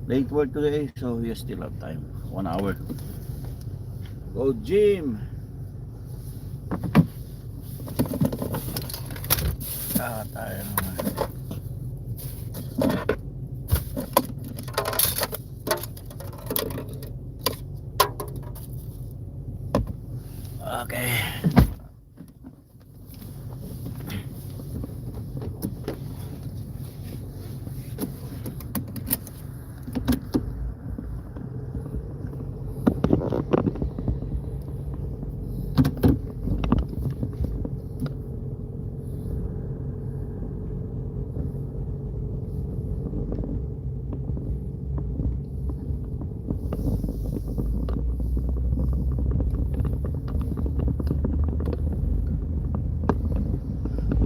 Late work today, so we still have time. 1 hour. Go gym. Tayo naman. Okay.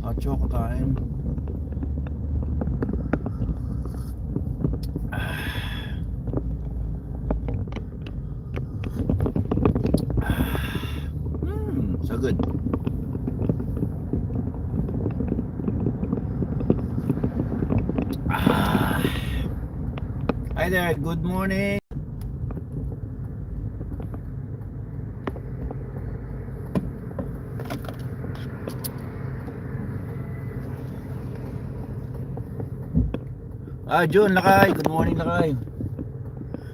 Hot choco time. So good. Hi there, good morning. June Lakay, good morning Lakay.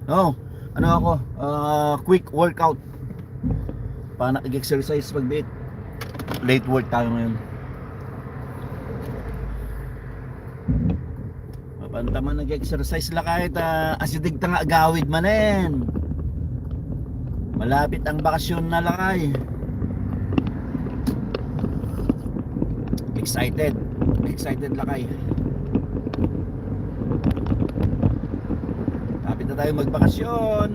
No, ano ako, quick workout. Para nag-exercise pag-bit. Late work tayo ngayon. Mapantaman nag-exercise Lakay, asidig ta nga agawid manen. Malapit ang bakasyon na Lakay. Excited Lakay. Lapit na tayo magbakasyon.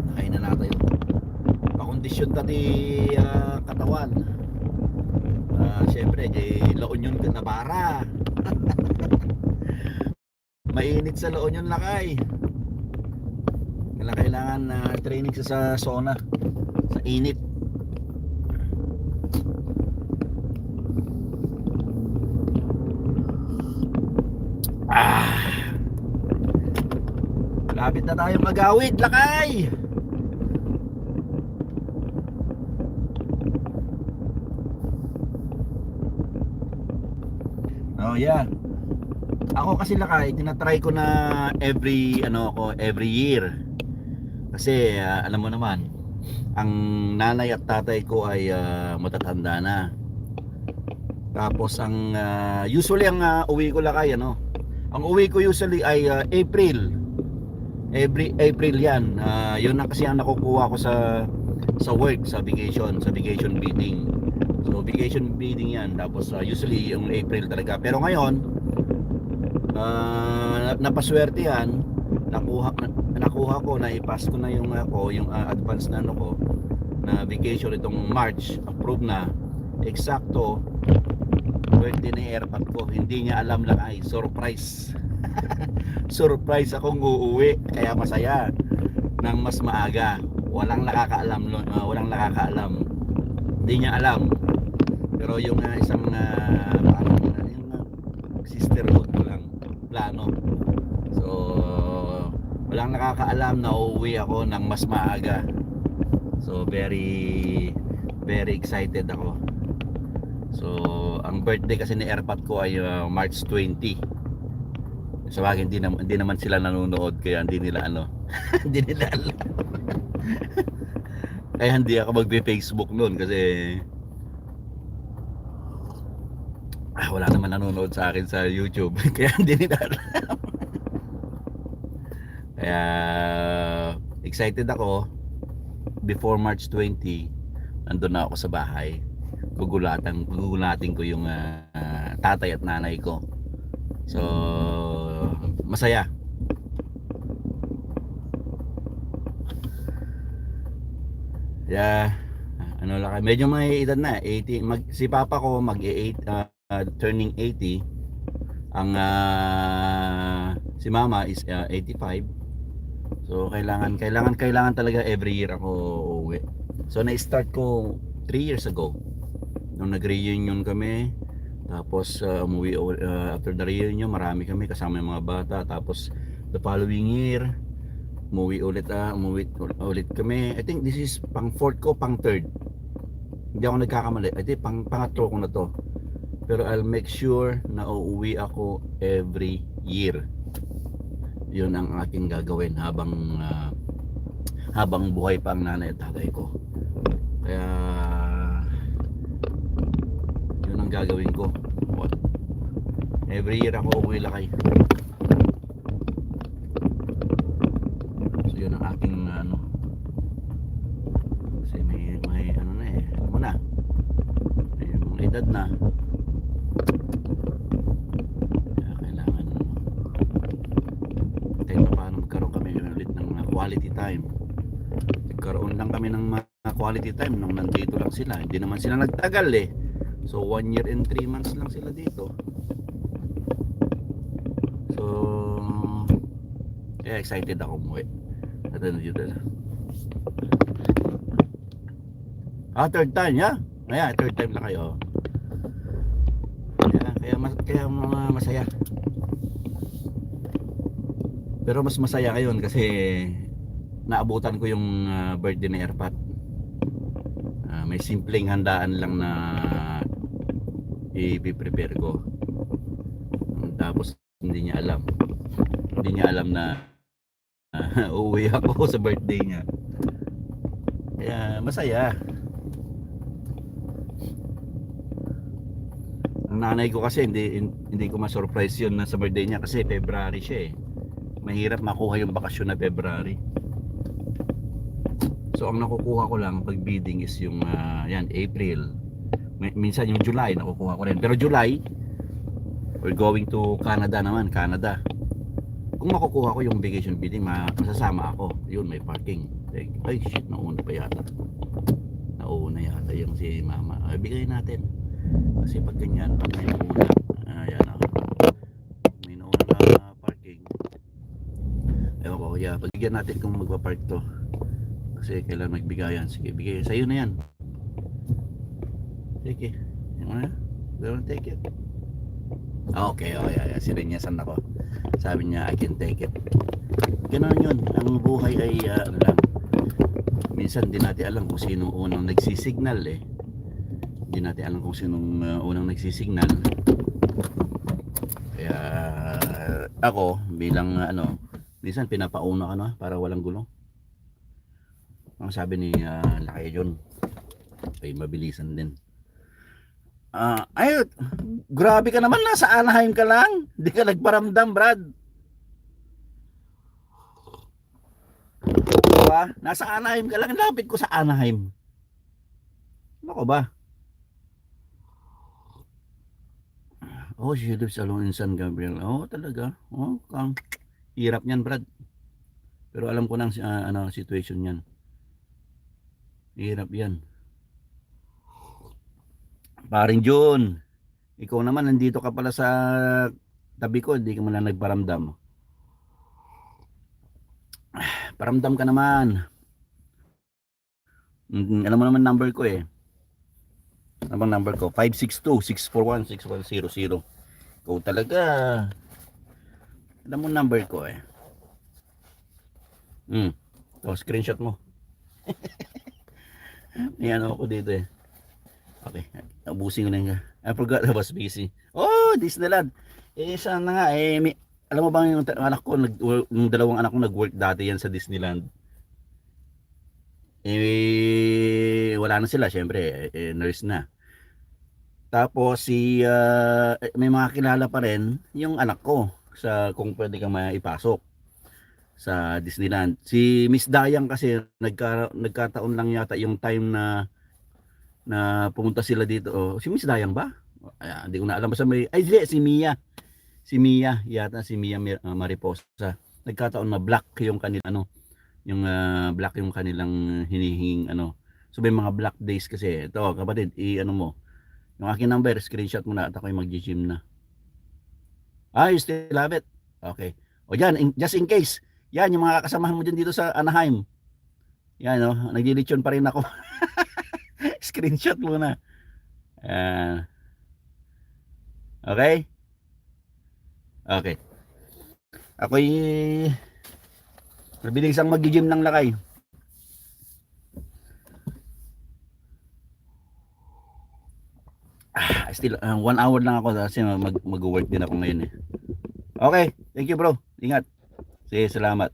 Nakain na natin. Pakondisyon tati katawan. Siyempre, La Union ka na bara. Mainit sa La Union Lakay. Kailangan training sa sauna. Sa init. Lapit na tayo magawid Lakay. Oh yeah. Ako kasi Lakay, tinatry ko na every year. Kasi alam mo naman, ang nanay at tatay ko ay matatanda na. Tapos ang usually ang uwi ko Lakay ang uwi ko usually ay April. Every April 'yan. Yun na kasi ang nakukuha ko sa work, sa vacation bidding. So vacation bidding 'yan. Tapos usually yung April talaga. Pero ngayon napaswerte 'yan. Nakuha ko, naipass ko na yung advance na ko na vacation itong March, approved na. Eksakto birthday na airpot ko, hindi niya alam lang, ay surprise. Surprise akong uuwi, kaya masaya nang mas maaga. Walang nakakaalam, hindi niya alam. Pero yung isang parang yung sisterhood ko lang plano. So walang nakakaalam na uuwi ako ng mas maaga. So very excited ako. So ang birthday kasi ni airpot ko ay March 20. So hindi naman sila nanonood, kaya hindi nila hindi nila alam. Kaya hindi ako magbe-Facebook noon kasi wala naman nanonood sa akin sa YouTube. Kaya hindi nila alam. Kaya excited ako. Before March 20 nandun na ako sa bahay. Gugulatin ko yung tatay at nanay ko. So masaya. Yeah, lang, medyo may edad na, 80. Si papa ko turning 80. Ang si mama is 85. So kailangan talaga every year ako uuwi. So na-start ko 3 years ago. Nung nag-reunion kami, tapos umuwi after the reunion, marami kami kasama yung mga bata. Tapos the following year, umuwi ulit kami. I think this is pang fourth ko, pang third. Hindi ako nagkakamali. I think pangatlo ko na to. Pero I'll make sure na uuwi ako every year. Yun ang aking gagawin habang buhay pa ang nanay at tatay ko. Kaya yun ang gagawin ko. Every year ako uuwi lakay. So yun ang aking kasi may ano na eh, ano na, may mga edad na. Kaya kailangan kahit paano magkaroon kami ulit ng quality time. Nagkaroon lang kami ng quality time nung nandito lang sila. Hindi naman sila nagtagal eh. So 1 year and 3 months lang sila dito. So excited ako umuwi. At ano dito na. Third time, yeah? Yeah, third time na kayo. Kaya masaya. Pero mas masaya ngayon kasi naabutan ko yung birthday ni Erpat. May simpleng handaan lang na i-prepare ko. Tapos hindi niya alam na uuwi ako sa birthday niya. Kaya masaya. Ang nanay ko kasi hindi ko ma-surprise yun na sa birthday niya kasi February siya eh. Mahirap makuha yung bakasyon na February. So ang nakukuha ko lang pag bidding is yung yan April. Minsan yung July nakukuha ko rin. Pero July we're going to Canada naman, Canada. Kung makukuha ko yung vacation bidding, masasama ako. Yun, may parking. Ay shit, nauna pa yata. Nauna yata yung si mama. Bigay natin. Kasi pag ganyan, pag may nauna, ayan ako. May nauna na parking. Ewan ko, yeah, pagbigyan natin kung magpa-park to. Kasi kailangan magbigayan. Sige, bigay. Sa'yo na yan. Sige. Yung ano? Don't take it. Okay, yeah. Sirinyasan ako. Sabi niya, I can take it. Ganun yun. Ang buhay ay ano lang. Minsan di natin alam kung sino unang nagsisignal eh. Di natin alam kung sinong unang nagsisignal. Kaya ako bilang minsan pinapauna ka na para walang gulo. Ang sabi ni Lakay John ay mabilisan din. Ay, grabe ka naman, nasa Anaheim ka lang. Hindi ka nagparamdam, Brad. Diba? Nasa Anaheim ka lang, lapit ko sa Anaheim. Ano ba? Oh, she lives alone in San Gabriel. Oh, talaga. Oh, hirap niyan, Brad. Pero alam ko nang situation niyan. Hirap yan. Paring Jun, ikaw naman nandito ka pala sa tabi ko, hindi ka man lang nagparamdam. Paramdam ka naman. Alam mo naman number ko eh. Ano bang number ko? 562-641-6100. Ikaw talaga. Alam mo number ko eh. Screenshot mo. Ayan ako dito eh. Okay, ubusin ko na nga. I forgot I was busy. Oh, Disneyland. Sana nga alam mo bang yung anak ko, yung dalawang anak ko nag-work dati yan sa Disneyland. Wala na sila, syempre, nurse na. Tapos may mga kilala pa rin yung anak ko sa kung pwede ka maipasok sa Disneyland. Si Miss Dayang kasi nagkataon lang yata yung time na pumunta sila dito. Si Miss Dayang ba? Hindi ko na alam, basta si Mia. Si Mia yata, si Mia Mariposa. Nagkataon na black yung kanilang yung black yung kanilang hinihinging So may mga black days kasi. Ito kapatid, mo yung aking number, screenshot mo na at ako'y mag-gym na. You still have it? Okay. O yan, just in case. Yan, yung mga kasamahan mo dyan dito sa Anaheim. Yan oh, nagdi-lechon pa rin ako. Screenshot muna. Ah, okay? Okay. Ako'y mabilis ang mag-gym ng lakay. Still 1 hour lang ako kasi mag-work din ako ngayon eh. Okay, thank you bro. Ingat. Sige, salamat.